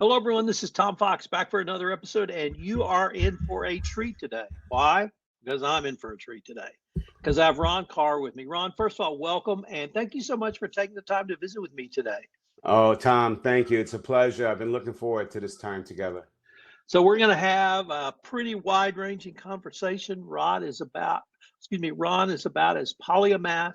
Hello, everyone. This is Tom Fox back for another episode, and you are in for a treat today. Why? Because I'm in for a treat today. Because I have Ron Karr with me. Ron, first of all, welcome, and thank you so much for taking the time to visit with me today. Oh, Tom, thank you. It's a pleasure. I've been looking forward to this time together. So we're going to have a pretty wide-ranging conversation. Ron is about as polymath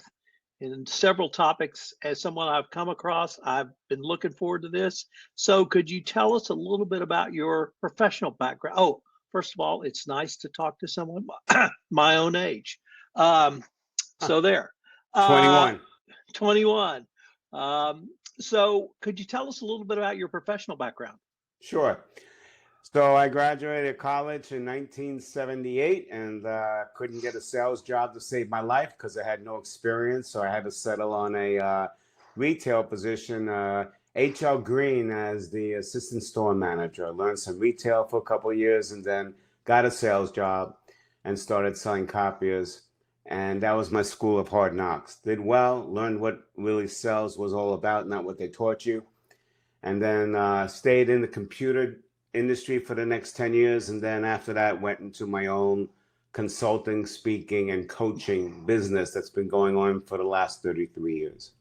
in several topics as someone I've come across. I've been looking forward to this. So could you tell us a little bit about your professional background? Oh, first of all, it's nice to talk to someone my own age. Um, Huh, so there. Uh, 21. 21. So could you tell us a little bit about your professional background? Sure. So I graduated college in 1978 and couldn't get a sales job to save my life because I had no experience. So I had to settle on a retail position, H.L. Green as the assistant store manager. I learned some retail for a couple of years and then got a sales job and started selling copiers. And that was my school of hard knocks. Did well, learned what really sales was all about, not what they taught you. And then stayed in the computer industry for the next 10 years. And then after that, went into my own consulting, speaking, and coaching business that's been going on for the last 33 years.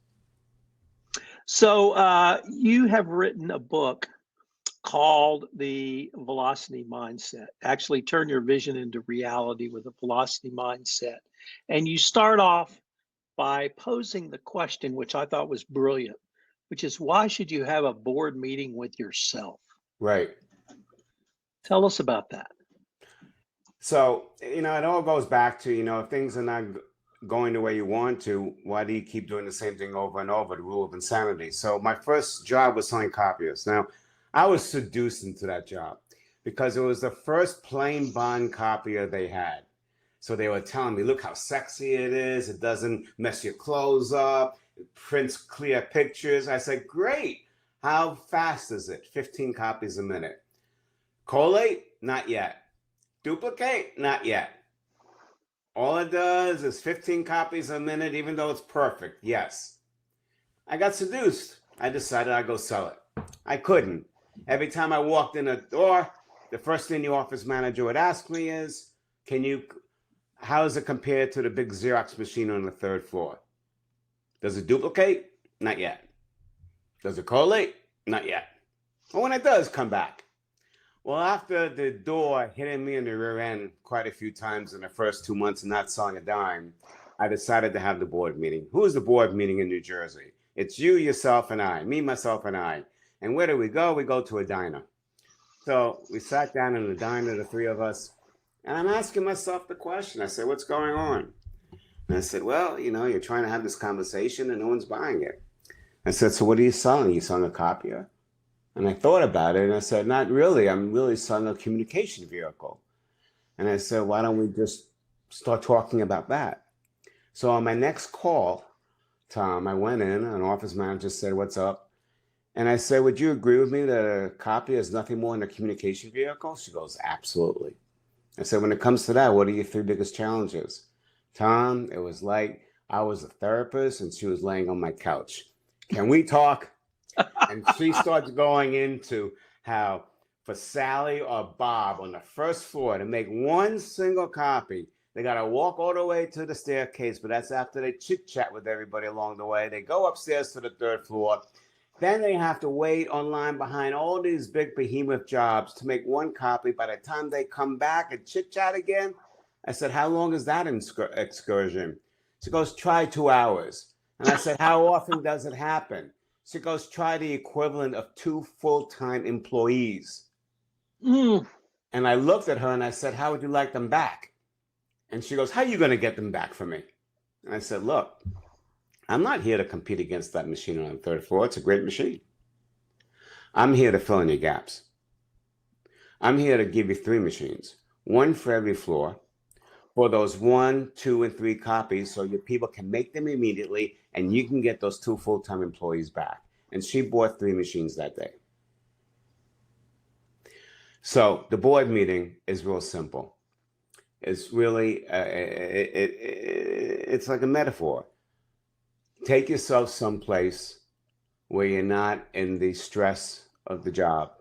So you have written a book called The Velocity Mindset. Actually, turn your vision into reality with a velocity mindset. And you start off by posing the question, which I thought was brilliant, which is why should you have a board meeting with yourself? Right. Tell us about that. So, it all goes back to, if things are not going the way you want to, why do you keep doing the same thing over and over? The rule of insanity. So my first job was selling copiers. Now, I was seduced into that job because it was the first plain bond copier they had. So they were telling me, look how sexy it is. It doesn't mess your clothes up. It prints clear pictures. I said, great. How fast is it? 15 copies a minute. Collate? Not yet. Duplicate? Not yet. All it does is 15 copies a minute, even though it's perfect. Yes. I got seduced. I decided I'd go sell it. I couldn't. Every time I walked in a door, the first thing the office manager would ask me is, how does it compare to the big Xerox machine on the third floor? Does it duplicate? Not yet. Does it collate? Not yet. But when it does, come back. Well, after the door hitting me in the rear end quite a few times in the first 2 months and not selling a dime, I decided to have the board meeting. Who is the board meeting in New Jersey? It's you, yourself, and I. Me, myself, and I. And where do we go? We go to a diner. So we sat down in the diner, the three of us, and I'm asking myself the question. I said, what's going on? And I said, well, you're trying to have this conversation and no one's buying it. I said, so what are you selling? You selling a copier? And I thought about it and I said, not really. I'm really selling a communication vehicle. And I said, why don't we just start talking about that? So on my next call, Tom, I went in, an office manager said, what's up? And I said, would you agree with me that a copier is nothing more than a communication vehicle? She goes, absolutely. I said, when it comes to that, what are your three biggest challenges? Tom, it was like I was a therapist and she was laying on my couch. Can we talk? And she starts going into how for Sally or Bob on the first floor to make one single copy, they got to walk all the way to the staircase, but that's after they chit chat with everybody along the way. They go upstairs to the third floor. Then they have to wait online behind all these big behemoth jobs to make one copy. By the time they come back and chit chat again, I said, how long is that excursion? She goes, try 2 hours. And I said, how often does it happen? She goes, try the equivalent of 2 full-time employees. Mm. And I looked at her and I said, how would you like them back? And she goes, how are you going to get them back for me? And I said, look, I'm not here to compete against that machine on the third floor. It's a great machine. I'm here to fill in your gaps. I'm here to give you 3 machines, one for every floor, for those 1, 2, and 3 copies so your people can make them immediately and you can get those 2 full-time employees back. And she bought 3 machines that day. So the board meeting is real simple. It's really, it's like a metaphor. Take yourself someplace where you're not in the stress of the job.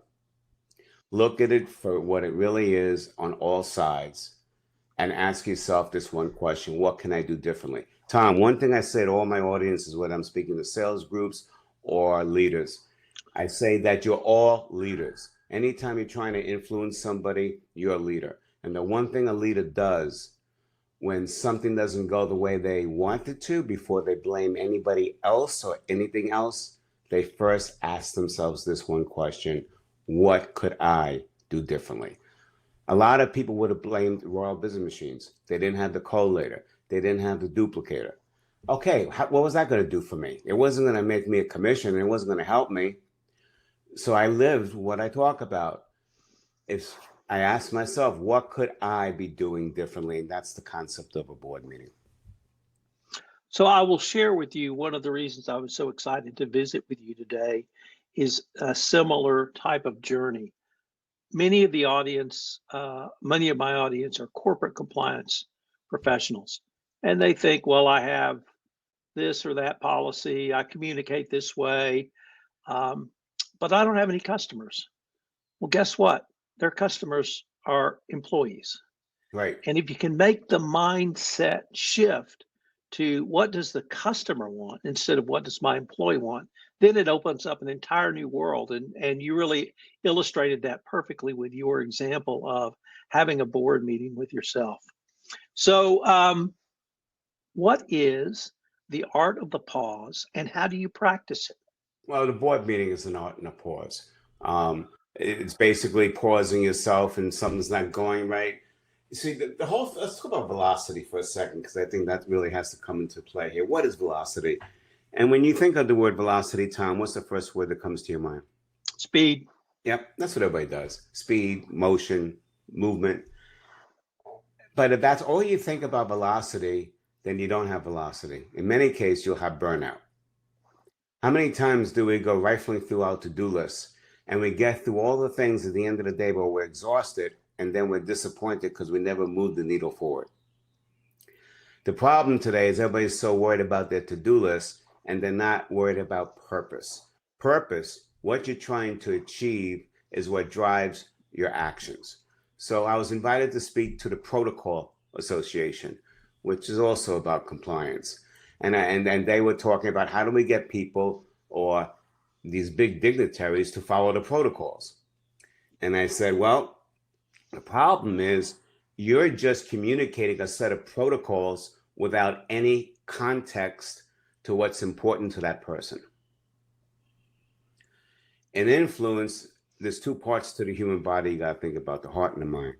Look at it for what it really is on all sides and ask yourself this one question: what can I do differently? Tom, one thing I say to all my audiences, whether I'm speaking to sales groups or leaders, I say that you're all leaders. Anytime you're trying to influence somebody, you're a leader. And the one thing a leader does when something doesn't go the way they want it to, before they blame anybody else or anything else, they first ask themselves this one question: what could I do differently? A lot of people would have blamed Royal Business Machines. They didn't have the collator. They didn't have the duplicator. Okay, what was that going to do for me? It wasn't going to make me a commission. It wasn't going to help me. So I lived what I talk about. If I asked myself, what could I be doing differently? And that's the concept of a board meeting. So I will share with you one of the reasons I was so excited to visit with you today is a similar type of journey. Many of my audience are corporate compliance professionals, and they think, well, I have this or that policy, I communicate this way, but I don't have any customers. Well, guess what? Their customers are employees. Right. And if you can make the mindset shift to what does the customer want instead of what does my employee want, then it opens up an entire new world. And you really illustrated that perfectly with your example of having a board meeting with yourself. So what is the art of the pause and how do you practice it? Well, the board meeting is an art and a pause. It's basically pausing yourself and something's not going right. You see, the whole, let's talk about velocity for a second, because I think that really has to come into play here. What is velocity? And when you think of the word velocity, Tom, what's the first word that comes to your mind? Speed. Yep, that's what everybody does. Speed, motion, movement. But if that's all you think about velocity, then you don't have velocity. In many cases, you'll have burnout. How many times do we go rifling through our to-do lists and we get through all the things at the end of the day, but we're exhausted, and then we're disappointed because we never moved the needle forward? The problem today is everybody's so worried about their to-do list and they're not worried about purpose. Purpose, what you're trying to achieve, is what drives your actions. So I was invited to speak to the Protocol Association, which is also about compliance. And they were talking about how do we get people or these big dignitaries to follow the protocols. And I said, well, the problem is you're just communicating a set of protocols without any context to what's important to that person. In influence, there's two parts to the human body you got to think about: the heart and the mind.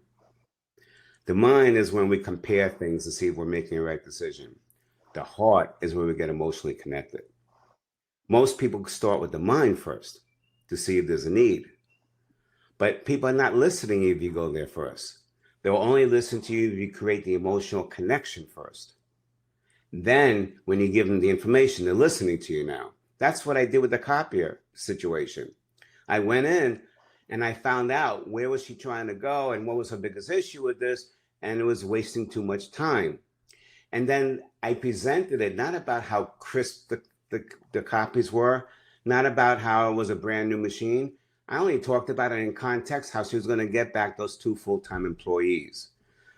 The mind is when we compare things to see if we're making a right decision. The heart is where we get emotionally connected. Most people start with the mind first to see if there's a need. But people are not listening if you go there first. They'll only listen to you if you create the emotional connection first. Then when you give them the information, they're listening to you now. That's what I did with the copier situation. I went in and I found out where was she trying to go and what was her biggest issue with this, and it was wasting too much time. And then I presented it not about how crisp the copies were, not about how it was a brand new machine. I only talked about it in context, how she was going to get back those 2 full-time employees.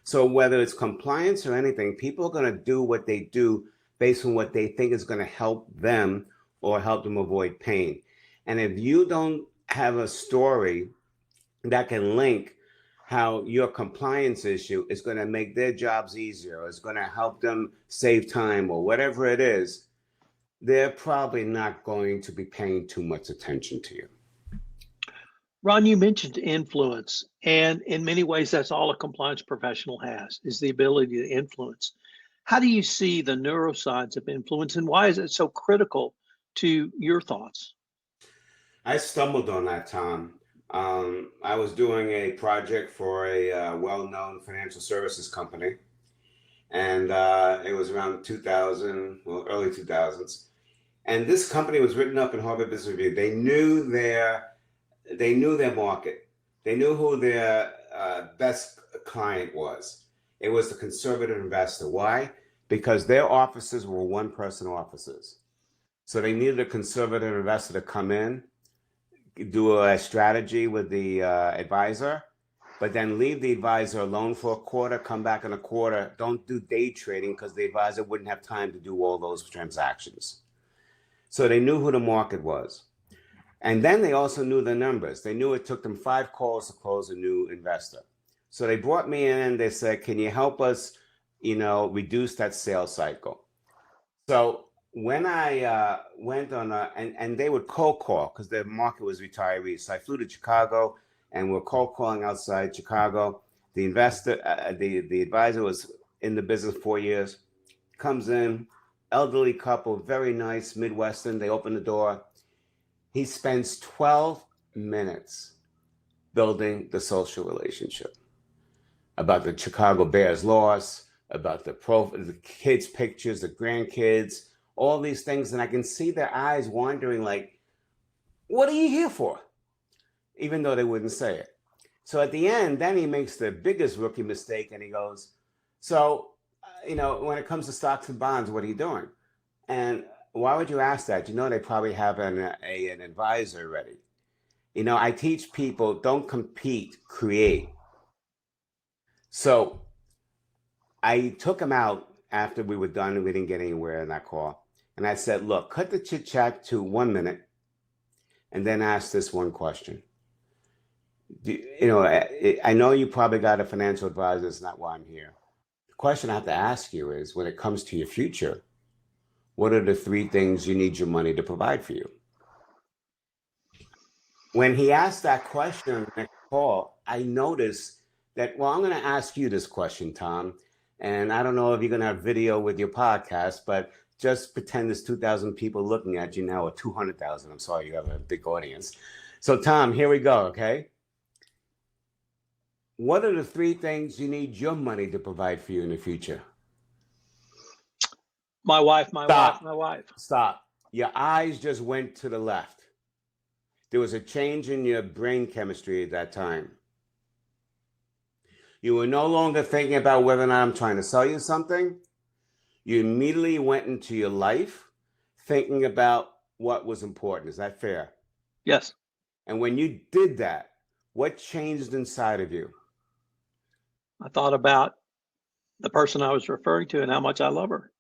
So whether it's compliance or anything, people are going to do what they do based on what they think is going to help them or help them avoid pain. And if you don't have a story that can link how your compliance issue is going to make their jobs easier, or is going to help them save time, or whatever it is, they're probably not going to be paying too much attention to you. Ron, you mentioned influence, and in many ways, that's all a compliance professional has, is the ability to influence. How do you see the neuroscience of influence, and why is it so critical to your thoughts? I stumbled on that, Tom. I was doing a project for a well-known financial services company, and it was around 2000, well, early 2000s. And this company was written up in Harvard Business Review. They knew their market. They knew who their best client was. It was the conservative investor. Why? Because their offices were one-person offices. So they needed a conservative investor to come in, do a strategy with the advisor, but then leave the advisor alone for a quarter, come back in a quarter. Don't do day trading because the advisor wouldn't have time to do all those transactions. So they knew who the market was. And then they also knew the numbers. They knew it took them 5 calls to close a new investor. So they brought me in and they said, can you help us, reduce that sales cycle? So when I went on and they would cold call because the market was retirees. So I flew to Chicago and we're cold calling outside Chicago. The investor, the advisor was in the business 4 years, comes in, elderly couple, very nice, Midwestern. They open the door. He spends 12 minutes building the social relationship about the Chicago Bears loss, about the kids' pictures, the grandkids, all these things. And I can see their eyes wandering like, what are you here for? Even though they wouldn't say it. So at the end, then he makes the biggest rookie mistake and he goes, so, when it comes to stocks and bonds, what are you doing? And why would you ask that? They probably have an advisor ready. I teach people, don't compete, create. So I took him out after we were done and we didn't get anywhere in that call. And I said, look, cut the chit chat to 1 minute and then ask this one question. I know you probably got a financial advisor. That's not why I'm here. The question I have to ask you is, when it comes to your future, what are the 3 things you need your money to provide for you? When he asked that question on the next call, I noticed that, I'm going to ask you this question, Tom. And I don't know if you're going to have video with your podcast, but just pretend there's 2,000 people looking at you now, or 200,000. I'm sorry, you have a big audience. So Tom, here we go, okay? What are the 3 things you need your money to provide for you in the future? My wife, my wife, my wife. Stop. Your eyes just went to the left. There was a change in your brain chemistry at that time. You were no longer thinking about whether or not I'm trying to sell you something. You immediately went into your life thinking about what was important. Is that fair? Yes. And when you did that, what changed inside of you? I thought about the person I was referring to and how much I love her.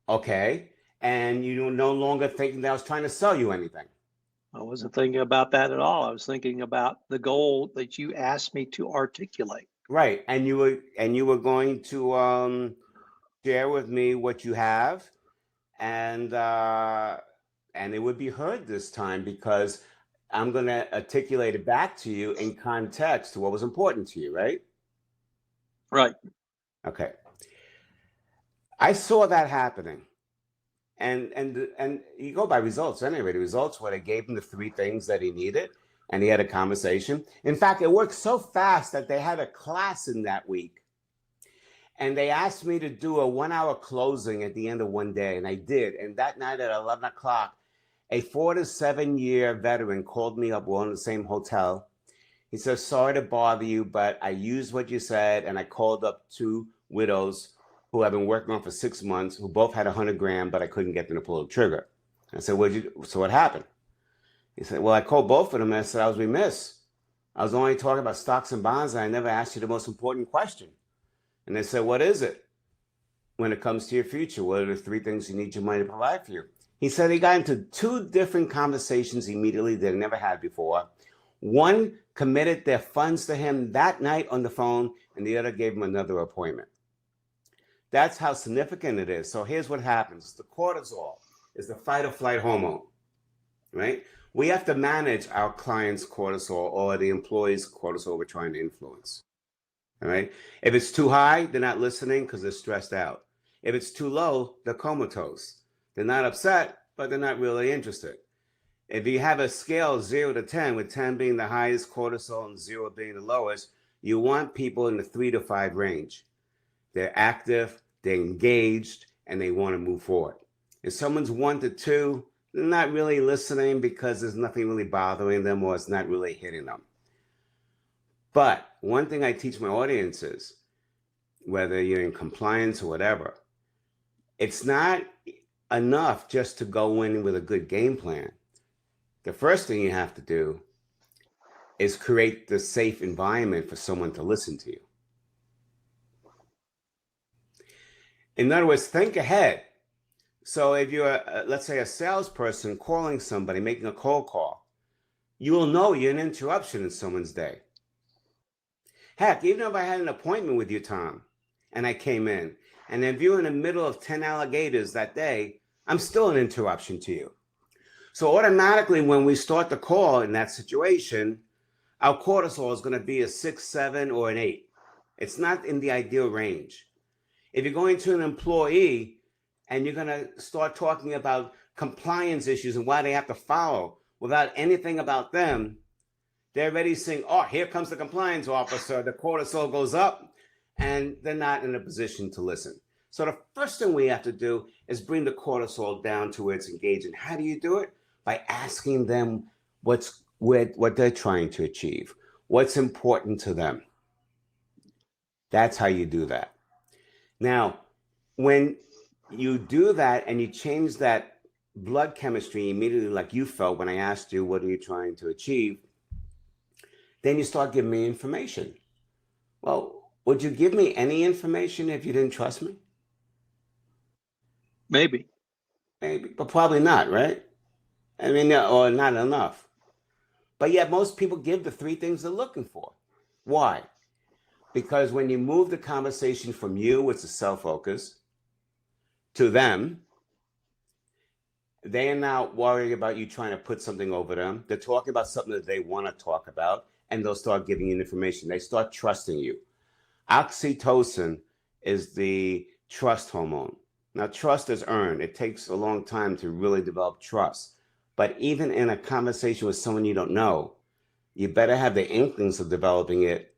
Okay. And you were no longer thinking that I was trying to sell you anything. I wasn't thinking about that at all. I was thinking about the goal that you asked me to articulate. Right. And you were going to share with me what you have, and it would be heard this time because I'm going to articulate it back to you in context to what was important to you, right? Right. Okay. I saw that happening. And you go by results anyway. The results were they gave him the 3 things that he needed, and he had a conversation. In fact, it worked so fast that they had a class in that week. And they asked me to do a 1-hour closing at the end of one day, and I did. And that night at 11 o'clock, a 4 to 7 year veteran called me up. We're in the same hotel. He says, sorry to bother you, but I used what you said, and I called up 2 widows who I've been working on for 6 months, who both had 100 grand, but I couldn't get them to pull the trigger. I said, so what happened? He said, well, I called both of them and I said, I was remiss. I was only talking about stocks and bonds, and I never asked you the most important question. And they said, what is it? When it comes to your future, what are the 3 things you need your money to provide for you? He said he got into 2 different conversations immediately that he never had before. One committed their funds to him that night on the phone, and the other gave him another appointment. That's how significant it is. So here's what happens. The cortisol is the fight or flight hormone, right? We have to manage our client's cortisol or the employee's cortisol we're trying to influence, all right? If it's too high, they're not listening because they're stressed out. If it's too low, they're comatose. They're not upset, but they're not really interested. If you have a scale 0 to 10, with 10 being the highest cortisol and 0 being the lowest, you want people in the 3 to 5 range. They're active, they're engaged, and they want to move forward. If someone's 1 to 2, they're not really listening because there's nothing really bothering them or it's not really hitting them. But one thing I teach my audience is, whether you're in compliance or whatever, it's not enough just to go in with a good game plan. The first thing you have to do is create the safe environment for someone to listen to you. In other words, think ahead. So if you're, let's say, a salesperson calling somebody, making a cold call, you will know you're an interruption in someone's day. Heck, even if I had an appointment with you, Tom, and I came in, and if you're in the middle of 10 alligators that day, I'm still an interruption to you. So automatically, when we start the call in that situation, our cortisol is going to be a 6, 7, or an 8. It's not in the ideal range. If you're going to an employee and you're going to start talking about compliance issues and why they have to follow without anything about them, they're already saying, oh, here comes the compliance officer. The cortisol goes up and they're not in a position to listen. So the first thing we have to do is bring the cortisol down to where it's engaged. And how do you do it? By asking them what they're trying to achieve, what's important to them. That's how you do that. Now, when you do that and you change that blood chemistry immediately, like you felt when I asked you, what are you trying to achieve? Then you start giving me information. Well, would you give me any information if you didn't trust me? Maybe. Maybe, but probably not, right? I mean, or not enough. But yet most people give the 3 things they're looking for. Why? Because when you move the conversation from you, which is self-focus, to them, they are now worried about you trying to put something over them. They're talking about something that they want to talk about, and they'll start giving you information. They start trusting you. Oxytocin is the trust hormone. Now, trust is earned. It takes a long time to really develop trust. But even in a conversation with someone you don't know, you better have the inklings of developing it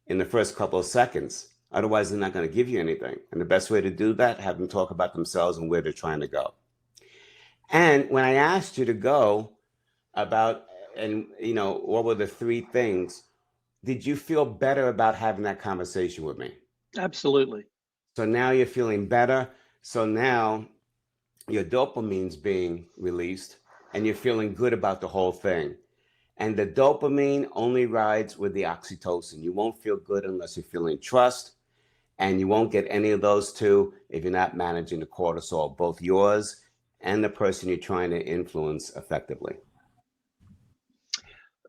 in the first couple of seconds. Otherwise, they're not going to give you anything. And the best way to do that, have them talk about themselves and where they're trying to go. And when I asked you to go about, and what were the 3 things, did you feel better about having that conversation with me? Absolutely. So now you're feeling better. So now your dopamine's being released and you're feeling good about the whole thing. And the dopamine only rides with the oxytocin. You won't feel good unless you're feeling trust, and you won't get any of those 2 if you're not managing the cortisol, both yours and the person you're trying to influence effectively.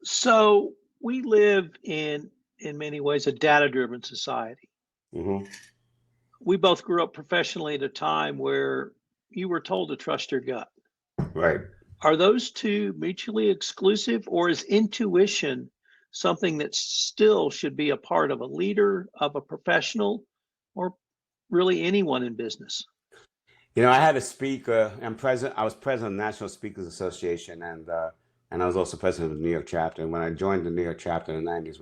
So we live in many ways, a data-driven society. Mm-hmm. We both grew up professionally at a time where you were told to trust your gut. Right. Are those 2 mutually exclusive, or is intuition something that still should be a part of a leader, of a professional, or really anyone in business? I had a speaker. I was president of the National Speakers Association, and I was also president of the New York chapter. And when I joined the New York chapter in the 90s,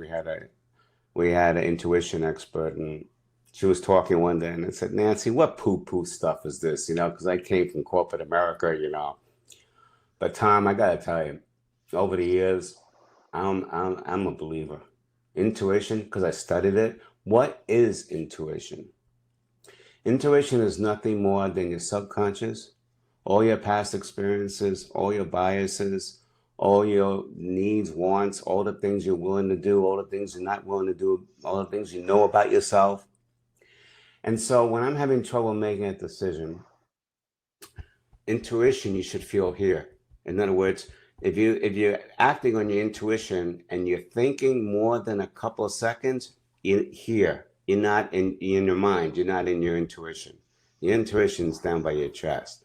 we had an intuition expert, and she was talking one day, and I said, Nancy, what poo-poo stuff is this? Because I came from corporate America, But Tom, I gotta tell you, over the years, I'm a believer. Intuition, because I studied it. What is intuition? Intuition is nothing more than your subconscious, all your past experiences, all your biases, all your needs, wants, all the things you're willing to do, all the things you're not willing to do, all the things you know about yourself. And so when I'm having trouble making a decision, intuition you should feel here. In other words, if you're acting on your intuition and you're thinking more than a couple of seconds, you're here. You're not in your mind. You're not in your intuition. Your intuition's down by your chest.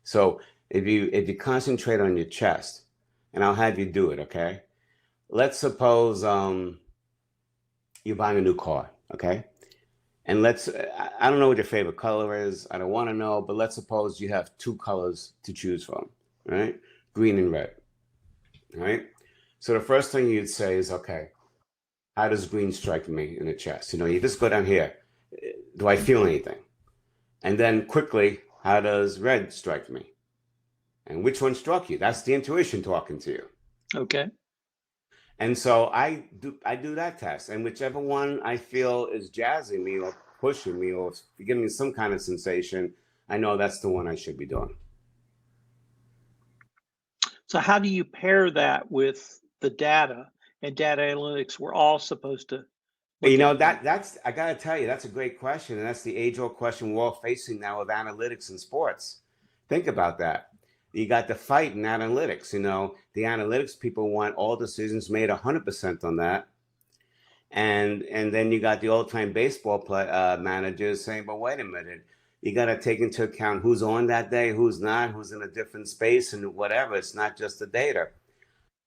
So if you concentrate on your chest, and I'll have you do it, okay? Let's suppose you're buying a new car, okay? And I don't know what your favorite color is. I don't want to know, but let's suppose you have 2 colors to choose from, right? Green and red, right? So the first thing you'd say is, okay, how does green strike me in the chest? You just go down here. Do I feel anything? And then quickly, how does red strike me? And which one struck you? That's the intuition talking to you. Okay. And so I do that test, and whichever one I feel is jazzing me or pushing me or giving me some kind of sensation, I know that's the one I should be doing. So how do you pair that with the data and data analytics we're all supposed to You look know, at now? that's I gotta tell you, that's a great question, and that's the age-old question we're all facing now with analytics in sports. Think about that. You got the fight in analytics. You know, the analytics people want all decisions made 100% on that, and then you got the old-time baseball managers saying, "But wait a minute, you got to take into account who's on that day, who's not, who's in a different space, and whatever. It's not just the data."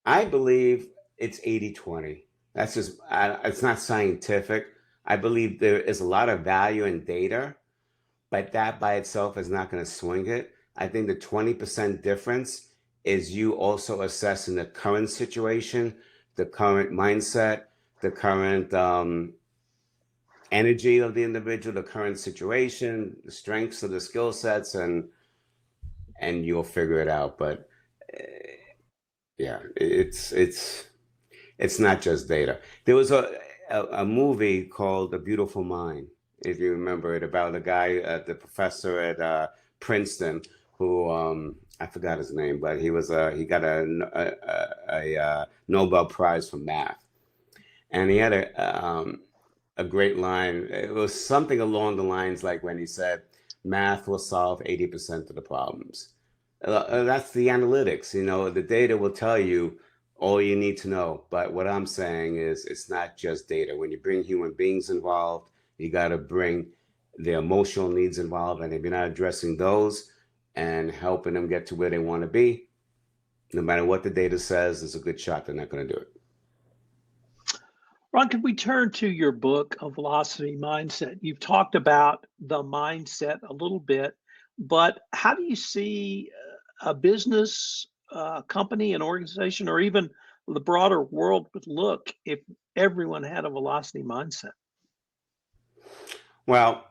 I believe it's 80-20. That's just, it's not scientific. I believe there is a lot of value in data, but that by itself is not going to swing it. I think the 20% difference is you also assessing the current situation, the current mindset, the current energy of the individual, the current situation, the strengths of the skill sets, and you'll figure it out. But yeah, it's not just data. There was a movie called A Beautiful Mind, if you remember it, about a guy, the professor at Princeton, who I forgot his name, but he got a Nobel Prize for math, and he had a great line. It was something along the lines like when he said, "Math will solve 80% of the problems." That's the analytics. You know, the data will tell you all you need to know. But what I'm saying is it's not just data. When you bring human beings involved, you got to bring the emotional needs involved. And if you're not addressing those and helping them get to where they want to be, no matter what the data says, there's a good shot they're not going to do it. Ron, could we turn to your book, A Velocity Mindset? You've talked about the mindset a little bit, but how do you see a business, a company, an organization, or even the broader world would look if everyone had a velocity mindset? Well,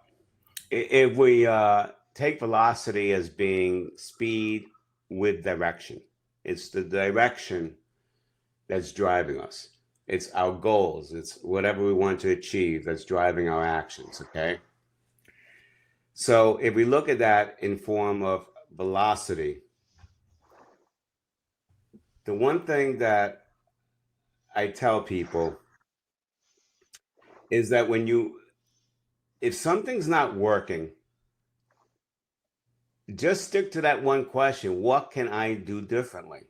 if we take velocity as being speed with direction, it's the direction that's driving us. It's our goals. It's whatever we want to achieve that's driving our actions. Okay. So if we look at that in form of velocity, the one thing that I tell people is that if something's not working, just stick to that one question. What can I do differently?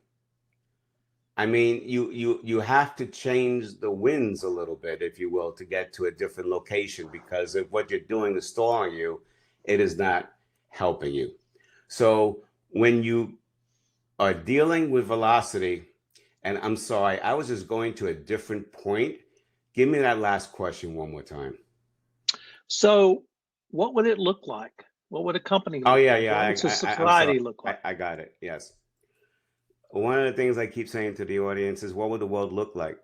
I mean, you have to change the winds a little bit, if you will, to get to a different location, because if what you're doing is stalling you, it is not helping you. So when you are dealing with velocity, and I'm sorry, I was just going to a different point. Give me that last question one more time. So, what would it look like? What would a company Oh look yeah, like? yeah. What would I'm sorry. society look like? I got it. Yes. One of the things I keep saying to the audience is, what would the world look like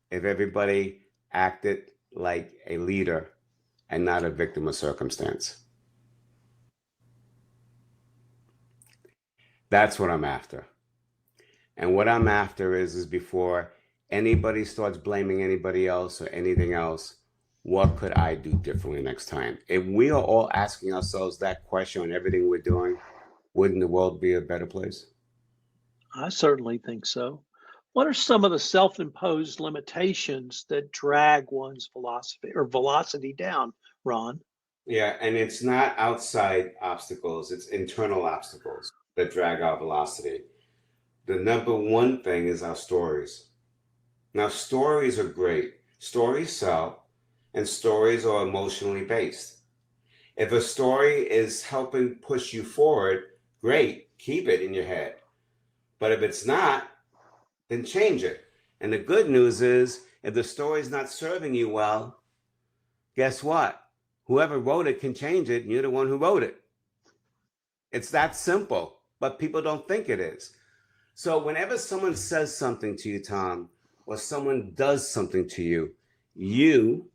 if everybody acted like a leader and not a victim of circumstance? That's what I'm after. And what I'm after is before anybody starts blaming anybody else or anything else, what could I do differently next time? If we are all asking ourselves that question on everything we're doing, wouldn't the world be a better place? I certainly think so. What are some of the self-imposed limitations that drag one's philosophy or velocity down, Ron? Yeah, and it's not outside obstacles, it's internal obstacles that drag our velocity. The number one thing is our stories. Now, stories are great. Stories sell, and stories are emotionally based. If a story is helping push you forward, great, keep it in your head. But if it's not, then change it. And the good news is, if the story's not serving you well, guess what? Whoever wrote it can change it, and you're the one who wrote it. It's that simple, but people don't think it is. So whenever someone says something to you, Tom, or someone does something to you, you,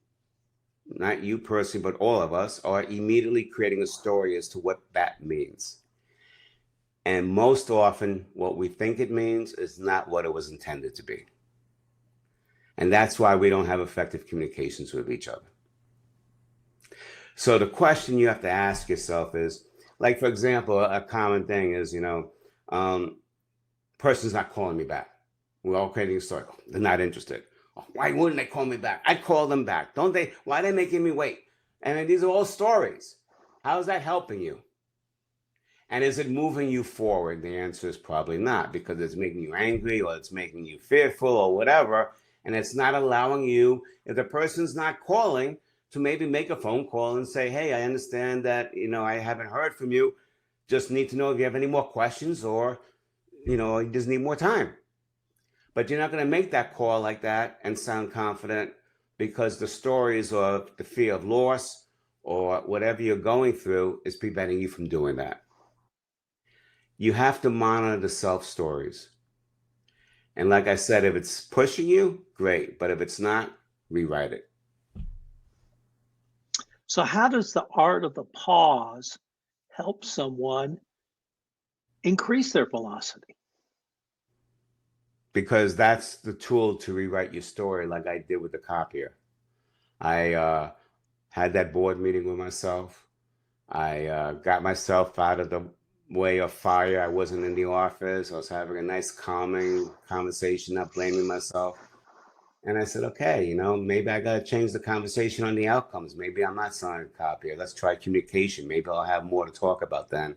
not you personally, but all of us, are immediately creating a story as to what that means. And most often, what we think it means is not what it was intended to be. And that's why we don't have effective communications with each other. So the question you have to ask yourself is, like, for example, a common thing is, person's not calling me back. We're all creating a story. They're not interested. Oh, why wouldn't they call me back? I call them back. Don't they? Why are they making me wait? And then these are all stories. How is that helping you? And is it moving you forward? The answer is probably not, because it's making you angry or it's making you fearful or whatever. And it's not allowing you, if the person's not calling, to maybe make a phone call and say, hey, I understand that, I haven't heard from you. Just need to know if you have any more questions, or, you just need more time. But you're not going to make that call like that and sound confident, because the stories or the fear of loss or whatever you're going through is preventing you from doing that. You have to monitor the self stories. And like I said, if it's pushing you, great. But if it's not, rewrite it. So how does the art of the pause help someone increase their velocity? Because that's the tool to rewrite your story, like I did with the copier. I had that board meeting with myself. I got myself out of the way of fire. I wasn't in the office. I was having a nice calming conversation, not blaming myself. And I said, okay, maybe I got to change the conversation on the outcomes. Maybe I'm not selling a copier. Let's try communication. Maybe I'll have more to talk about then.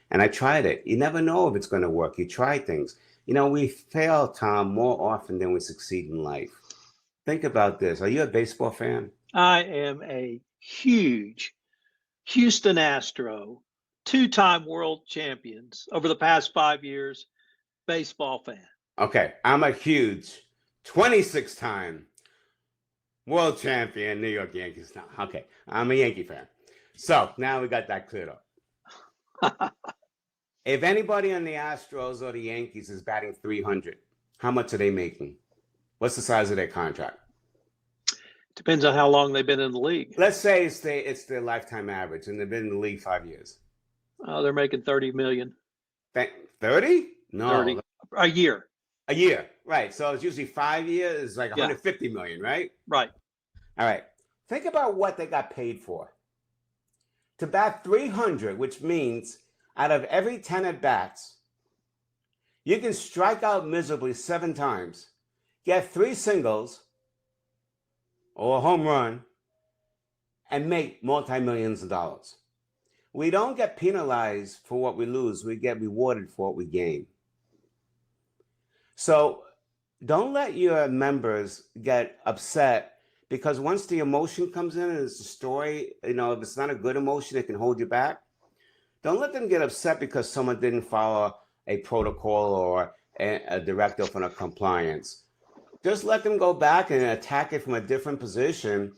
And I tried it. You never know if it's going to work. You try things. We fail, Tom, more often than we succeed in life. Think about this. Are you a baseball fan? I am a huge Houston Astro, two-time world champions over the past 5 years, baseball fan. Okay, I'm a huge 26-time world champion New York Yankees. No, okay, I'm a Yankee fan. So now we got that cleared up. If anybody on the Astros or the Yankees is batting 300, how much are they making? What's the size of their contract? Depends on how long they've been in the league. Let's say it's their lifetime average, and they've been in the league 5 years. Oh, they're making 30 million. 30? No. 30. A year. A year, right. So it's usually 5 years, like 150 million, right? Right. All right. Think about what they got paid for. To bat 300, which means out of every 10 at bats, you can strike out miserably 7 times, get 3 singles or a home run, and make multi-millions of dollars. We don't get penalized for what we lose. We get rewarded for what we gain. So don't let your members get upset, because once the emotion comes in and it's a story, if it's not a good emotion, it can hold you back. Don't let them get upset because someone didn't follow a protocol or a directive on a compliance. Just let them go back and attack it from a different position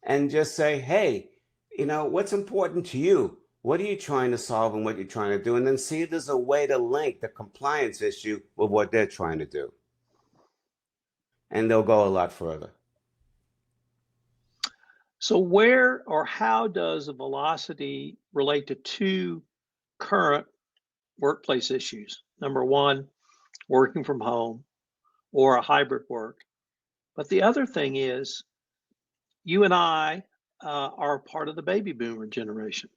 and just say, hey, what's important to you? What are you trying to solve and what you're trying to do? And then see if there's a way to link the compliance issue with what they're trying to do. And they'll go a lot further. So where or how does velocity relate to 2 current workplace issues? Number 1, working from home or a hybrid work. But the other thing is, you and I are part of the baby boomer generation.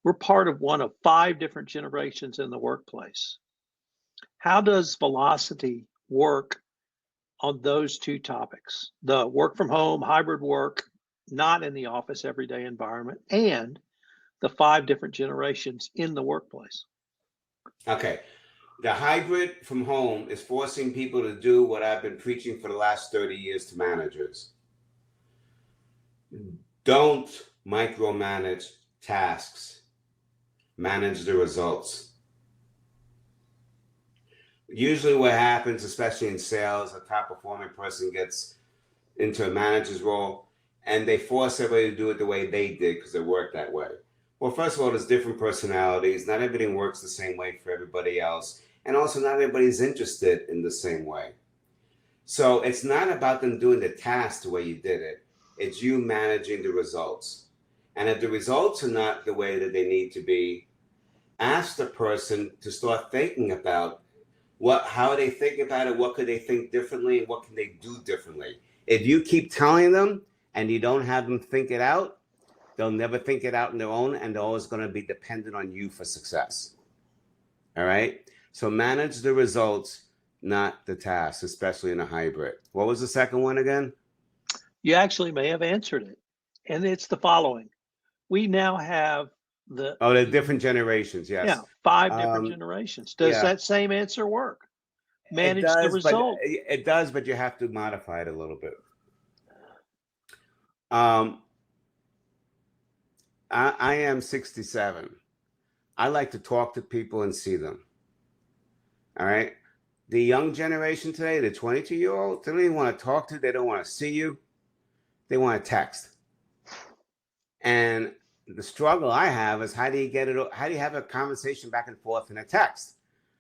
We're part of one of 5 different generations in the workplace. How does velocity work on those 2 topics? The work from home, hybrid work, not in the office everyday environment, and the 5 different generations in the workplace. Okay. The hybrid from home is forcing people to do what I've been preaching for the last 30 years to managers. Don't micromanage tasks. Manage the results. Usually what happens, especially in sales, a top performing person gets into a manager's role and they force everybody to do it the way they did because it worked that way. Well, first of all, there's different personalities. Not everything works the same way for everybody else. And also not everybody's interested in the same way. So it's not about them doing the task the way you did it. It's you managing the results. And if the results are not the way that they need to be, ask the person to start thinking about how they think about it, what could they think differently, and what can they do differently. If you keep telling them and you don't have them think it out, they'll never think it out on their own, and they're always going to be dependent on you for success. All right? So manage the results not the task, especially in a hybrid. What was the second one again? You actually may have answered it. And it's the following. We now have the Oh, the different generations. yeah, Yes. 5 different Um, generations. Does yeah, that same answer work? it Manage the does, but result. you have to modify it a little bit. Um, I am 67. I like to talk to people and see them. All right. The young generation today, the 22-year-olds, they don't even want to talk to you. They don't want to see you. They want to text. And the struggle I have is how do you get it? How do you have a conversation back and forth in a text?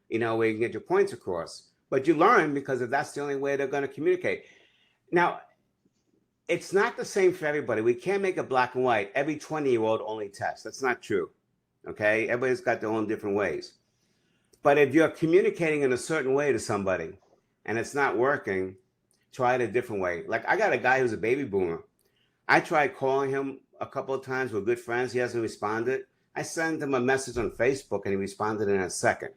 Where you can get your points across. But you learn because if that's the only way they're going to communicate. Now, it's not the same for everybody. We can't make it black and white. Every 20-year-old only texts. That's not true. Okay. Everybody's got their own different ways. But if you're communicating in a certain way to somebody and it's not working, try it a different way. Like I got a guy who's a baby boomer. I tried calling him a couple of times. We're good friends. He hasn't responded. I sent him a message on Facebook and he responded in a second.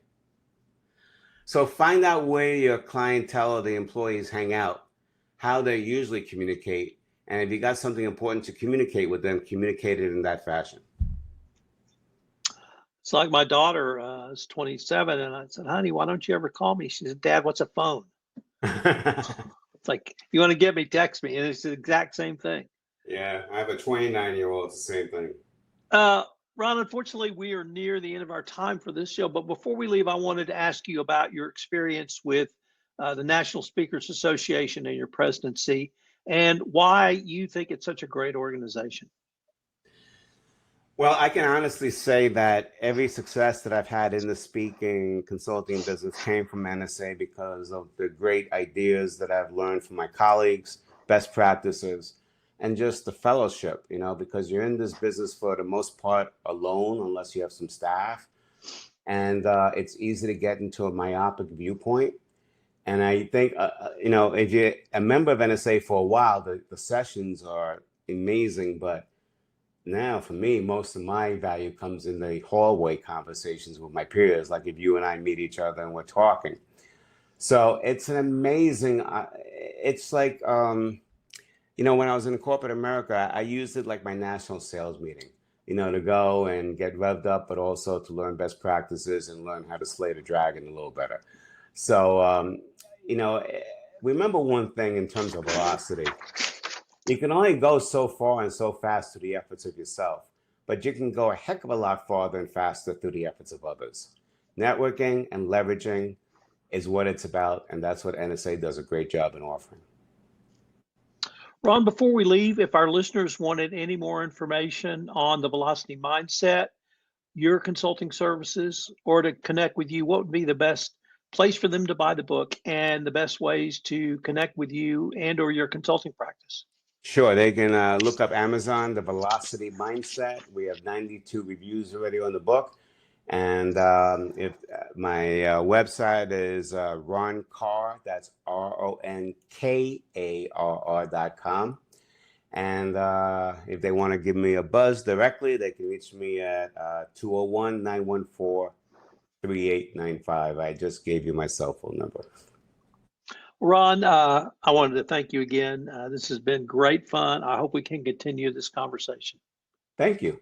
So find out where your clientele or the employees hang out, how they usually communicate. And if you got something important to communicate with them, communicate it in that fashion. It's like my daughter is 27, and I said, "Honey, why don't you ever call me?" She said, "Dad, what's a phone?" It's like, you want to get me, text me, and it's the exact same thing. Yeah, I have a 29-year-old. It's the same thing. Ron, unfortunately, we are near the end of our time for this show. But before we leave, I wanted to ask you about your experience with the National Speakers Association and your presidency, and why you think it's such a great organization. Well, I can honestly say that every success that I've had in the speaking consulting business came from NSA because of the great ideas that I've learned from my colleagues, best practices, and just the fellowship, because you're in this business for the most part alone, unless you have some staff. And it's easy to get into a myopic viewpoint. And I think, if you're a member of NSA for a while, the sessions are amazing, but now for me, most of my value comes in the hallway conversations with my peers, like if you and I meet each other and we're talking. So it's an amazing, it's like, when I was in corporate America, I used it like my national sales meeting, to go and get revved up, but also to learn best practices and learn how to slay the dragon a little better. So, remember one thing in terms of velocity. You can only go so far and so fast through the efforts of yourself, but you can go a heck of a lot farther and faster through the efforts of others. Networking and leveraging is what it's about, and that's what NSA does a great job in offering. Ron, before we leave, if our listeners wanted any more information on the Velocity Mindset, your consulting services, or to connect with you, what would be the best place for them to buy the book and the best ways to connect with you and or your consulting practice? Sure, they can look up Amazon, The Velocity Mindset. We have 92 reviews already on the book. And if my website is Ron Karr, that's RONKARR.com. And if they want to give me a buzz directly, they can reach me at 201-914-3895. I just gave you my cell phone number. Ron, I wanted to thank you again. This has been great fun. I hope we can continue this conversation. Thank you.